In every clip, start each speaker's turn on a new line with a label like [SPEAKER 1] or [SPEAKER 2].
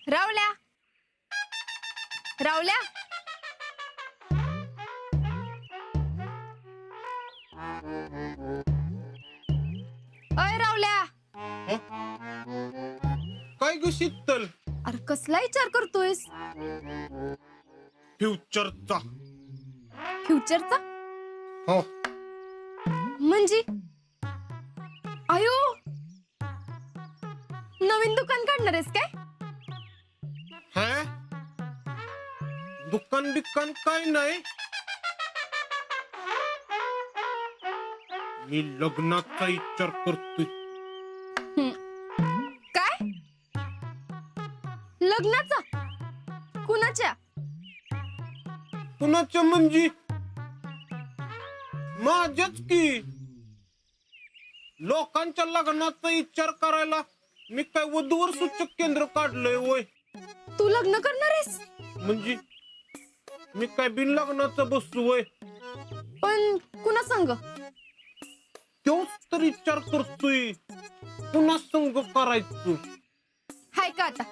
[SPEAKER 1] रावल्या रावल्या अय रावल्या
[SPEAKER 2] काय ग शीतल?
[SPEAKER 1] अरे कसला विचार करतोयस?
[SPEAKER 2] फ्युचरचा.
[SPEAKER 1] फ्युचरचा
[SPEAKER 2] हो.
[SPEAKER 1] म्हणजे आयो नवीन दुकान काढणार आहेस काय?
[SPEAKER 2] हा? दुकान बिक्कान काय नाही, मी लग्नाचा विचार करतोय.
[SPEAKER 1] काय लग्नाचा? कुणाच्या?
[SPEAKER 2] कुणाच्या म्हणजे माझ्याच की. लोकांच्या लग्नाचा विचार करायला मी काय वधूवर सूचक केंद्र काढलंय वय?
[SPEAKER 1] तू लग्न करणार आहेस?
[SPEAKER 2] म्हणजे मी काय बिन लग्नाचं बसू वय?
[SPEAKER 1] पण कुणा संग?
[SPEAKER 2] तोच तर विचार करतोय, पुन्हा संग करायचं.
[SPEAKER 1] हाय का आता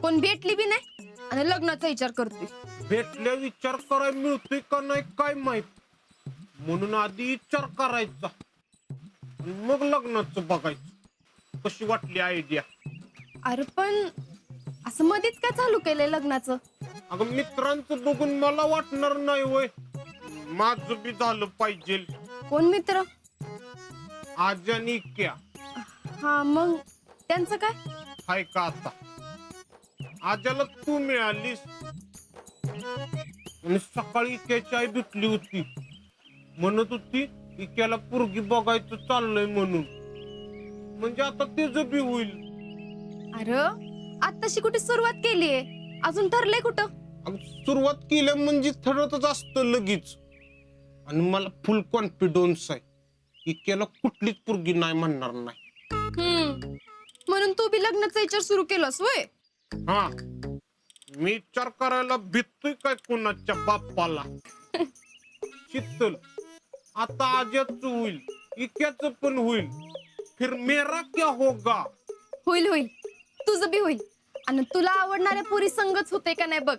[SPEAKER 1] कोण भेटली बी नाही आणि लग्नाचा विचार करतोय.
[SPEAKER 2] भेटल्या विचार करायला मिळतोय का नाही काय माहित, म्हणून आधी विचार करायचा आणि मग लग्नाचं बघायचं. कशी वाटली आयडिया?
[SPEAKER 1] अरे पण असं मध्येच काय चालू केलंय लग्नाचं?
[SPEAKER 2] अगं मित्रांचं बघून मला वाटणार नाही वय माझं बी झालं पाहिजे.
[SPEAKER 1] कोण मित्र?
[SPEAKER 2] आज आणि क्या
[SPEAKER 1] हा मग त्यांचं काय?
[SPEAKER 2] हाय का आता आजाला तू मिळालीस आणि सकाळी इक्याची आई भेटली होती, म्हणत होती इक्याला पोरगी बघायचं चाललंय म्हणून. म्हणजे आता तेच बी होईल.
[SPEAKER 1] अरे आत्ताशी कुठे सुरुवात केलीये, अजून ठरलंय कुठं?
[SPEAKER 2] अगं सुरुवात केल्या म्हणजे ठरतच असतं लगेच. आणि मला फुल कॉन्फिडन्स आहे इक्याला कुठलीच पोरगी नाही म्हणणार नाही.
[SPEAKER 1] म्हणून तू बी लग्नाचा विचार सुरू केलास वय?
[SPEAKER 2] हा, मी विचार करायला भीतोय काय कोणाच्या बाप्पाला? शीतल, आता आजच होईल, इक्याच पण होईल, फिर मेरा क्या होगा?
[SPEAKER 1] होईल होईल, तुझं बी होईल. आणि तुला आवडणाऱ्या पुरी संगच होते का नाही बघ.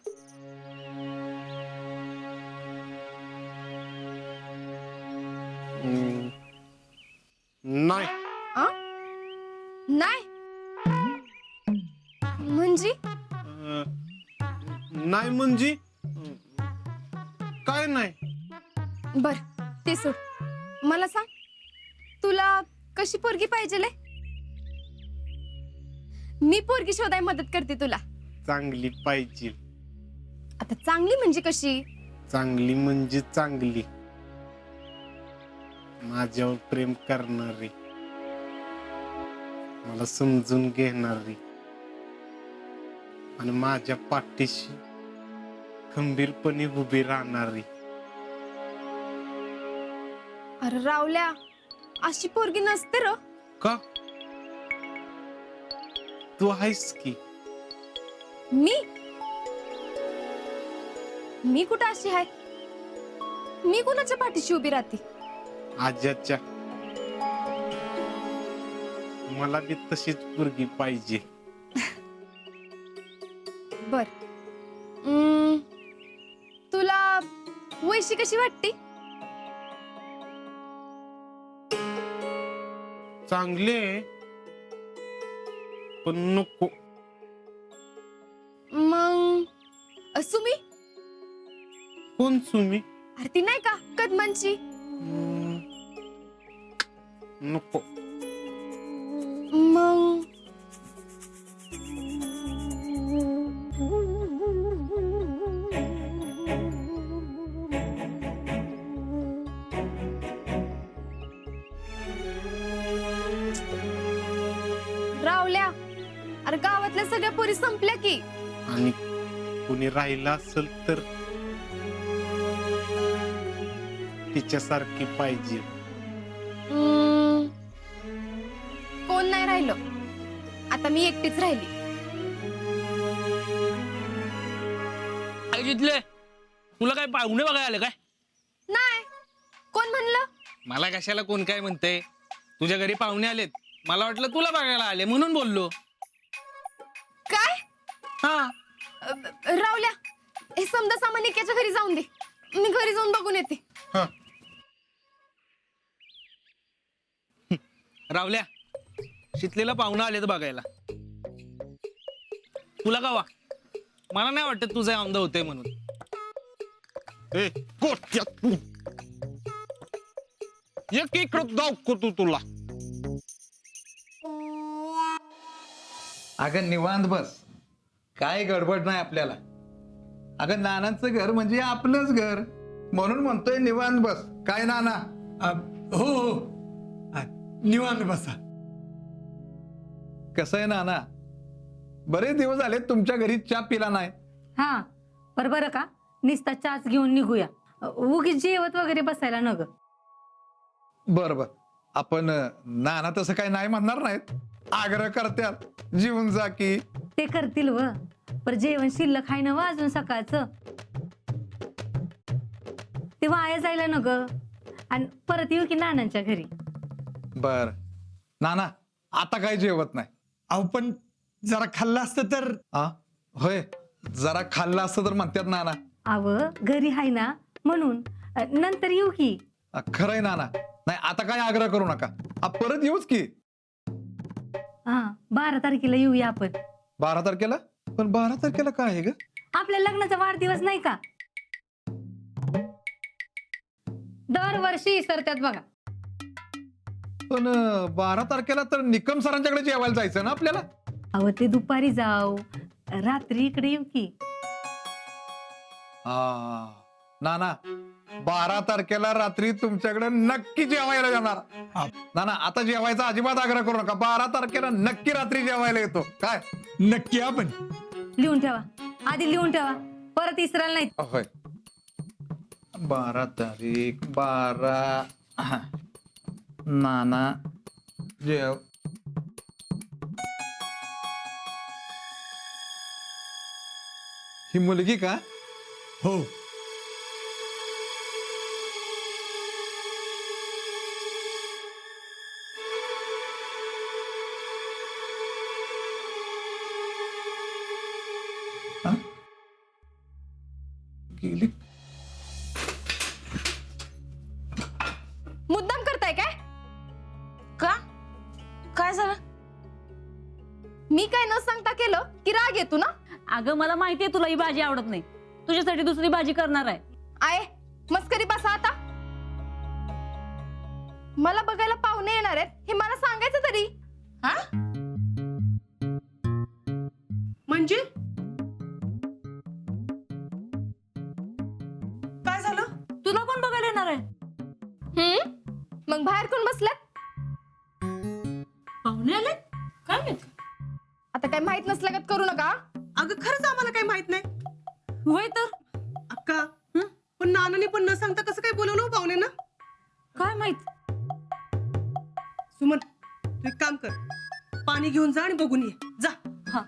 [SPEAKER 2] नाही.
[SPEAKER 1] आ? नाही म्हणजे?
[SPEAKER 2] नाही म्हणजे काय नाही.
[SPEAKER 1] बर ते सोड, मला सांग तुला कशी पोरगी पाहिजेले? मी पोरगी शोधाय मदत करते तुला.
[SPEAKER 2] चांगली पाहिजे.
[SPEAKER 1] आता चांगली म्हणजे कशी?
[SPEAKER 2] चांगली म्हणजे चांगली, माझ्यावर प्रेम करणारी, मला समजून घेणारी आणि माझ्या पाठीशी खंबीरपणे उभी राहणारी.
[SPEAKER 1] अरे रावल्या, अशी पोरगी नसते र.
[SPEAKER 2] का? तू आहेस की.
[SPEAKER 1] मी कुठं अशी आहे? मी कुणाच्या पाठीशी उभी राहते?
[SPEAKER 2] आज्याच्या. मला बी तशीच पोरगी पाहिजे.
[SPEAKER 1] बर. तुला वैशी कशी वाटते?
[SPEAKER 2] चांगले पण नको.
[SPEAKER 1] मग सुमी?
[SPEAKER 2] कोण सुमी?
[SPEAKER 1] अरे ती नाही का कदमांची?
[SPEAKER 2] नको.
[SPEAKER 1] मग रावल्या, अरे गावातल्या सगळ्या पोरी संपल्या की.
[SPEAKER 2] आणि कुणी राहिला असेल तर तिच्यासारखी पाहिजे.
[SPEAKER 1] कोण नाही राहिलं, आता मी एकटीच राहिली.
[SPEAKER 3] जिथले तुला काय पाहुणे बघायला आले काय?
[SPEAKER 1] नाही, कोण म्हणलं?
[SPEAKER 3] मला कशाला कोण काय म्हणते? तुझ्या घरी पाहुणे आलेत, मला वाटलं तुला बघायला आले म्हणून बोललो.
[SPEAKER 1] काय?
[SPEAKER 3] हा
[SPEAKER 1] रावल्या हे समजा सामान इक्याच्या घरी जाऊन दे, मी घरी जाऊन बघून येते.
[SPEAKER 2] हा.
[SPEAKER 3] रावल्या शितलेला पाहुणा आले तर बघायला. तुला का वा मला नाही वाटत तुझं अंध होते म्हणून.
[SPEAKER 2] ए गोट्या तू एक इकडं दाखवतो तुला.
[SPEAKER 4] अगं निवांत बस, काय गडबड नाही आपल्याला. अगं नानांचं घर म्हणजे आपलंच घर, म्हणून म्हणतोय निवांत बस. काय नाना?
[SPEAKER 5] हो हो निवांत बसा.
[SPEAKER 4] कसं आहे नाना, बरेच दिवस झाले तुमच्या घरी चहा पिला नाही.
[SPEAKER 6] हा बरं का, निस्ता चहाच घेऊन निघूया. उगीच जेवत वगैरे बसायला न ग.
[SPEAKER 4] बर बर, आपण नाना तसं काही नाही म्हणणार नाहीत, आग्रह करत्यात जीवन जा की.
[SPEAKER 6] ते करतील व, पर जेवण शिल्लक आहे ना व अजून सकाळचं, ते वाया जायला न ग. आणि परत येऊ की नानांच्या घरी.
[SPEAKER 4] बर नाना, आता काय जेवत नाही.
[SPEAKER 5] अहो पण जरा खाल्लं असतं तर.
[SPEAKER 4] आ होय, जरा खाल्लं असतं तर म्हणतात नाना.
[SPEAKER 6] आव घरी आहे ना म्हणून, नंतर येऊ की.
[SPEAKER 4] खरंय नाना, नाही आता काय आग्रह करू नका, परत येऊच की.
[SPEAKER 6] हा 12 तारखेला येऊया आपण.
[SPEAKER 4] 12 तारखेला? पण 12 तारखेला काय आहे ग?
[SPEAKER 6] आपल्या लग्नाचा वाढदिवस नाही का? दरवर्षी इसरतात बघा.
[SPEAKER 4] पण 12 तारखेला तर निकम सरांच्याकडे जेवायला जायचं ना आपल्याला.
[SPEAKER 6] अहो ते दुपारी जाऊ, रात्री इकडे येऊ की.
[SPEAKER 4] नाना 12 तारखेला रात्री तुमच्याकडे नक्की जेवायला जाणार. नाना आता जेवायचा अजिबात आग्रह करू नका, 12 तारखेला नक्की रात्री जेवायला येतो. काय
[SPEAKER 5] नक्की आपण.
[SPEAKER 6] लिहून ठेवा, आधी लिहून ठेवा, परत इसरायला नाही.
[SPEAKER 4] होय, 12 तारीख 12. नाना जेव. ही मुलगी का?
[SPEAKER 5] हो
[SPEAKER 4] हा? गेली.
[SPEAKER 1] मुद्दाम करताय काय?
[SPEAKER 7] का काय झालं?
[SPEAKER 1] मी काय न सांगता केलं की राग येतो ना?
[SPEAKER 7] अगं मला माहितीये तुला ही भाजी आवडत नाही, तुझ्यासाठी दुसरी भाजी करणार आहे.
[SPEAKER 1] आहे मस्करी बसा आता. मला बघायला पाहुणे येणार आहेत हे मला सांगायचं तरी.
[SPEAKER 7] हा
[SPEAKER 8] म्हणजे काय झालं?
[SPEAKER 7] तुला कोण बघायला येणार आहे?
[SPEAKER 1] मग बाहेर कोण बसल्यात?
[SPEAKER 7] पाहुणे आले काय माहित?
[SPEAKER 1] आता काय माहित नसल्यागत करू नका.
[SPEAKER 8] अगं खरंच आम्हाला काही माहित नाही.
[SPEAKER 7] होय तर
[SPEAKER 8] अक्का पण नानाने पण न सांगता कसं काय बोलवलं हो पाहुण्यांना?
[SPEAKER 7] काय माहित.
[SPEAKER 8] सुमन तू एक काम कर, पाणी घेऊन जा आणि बघून ये जा.
[SPEAKER 7] हा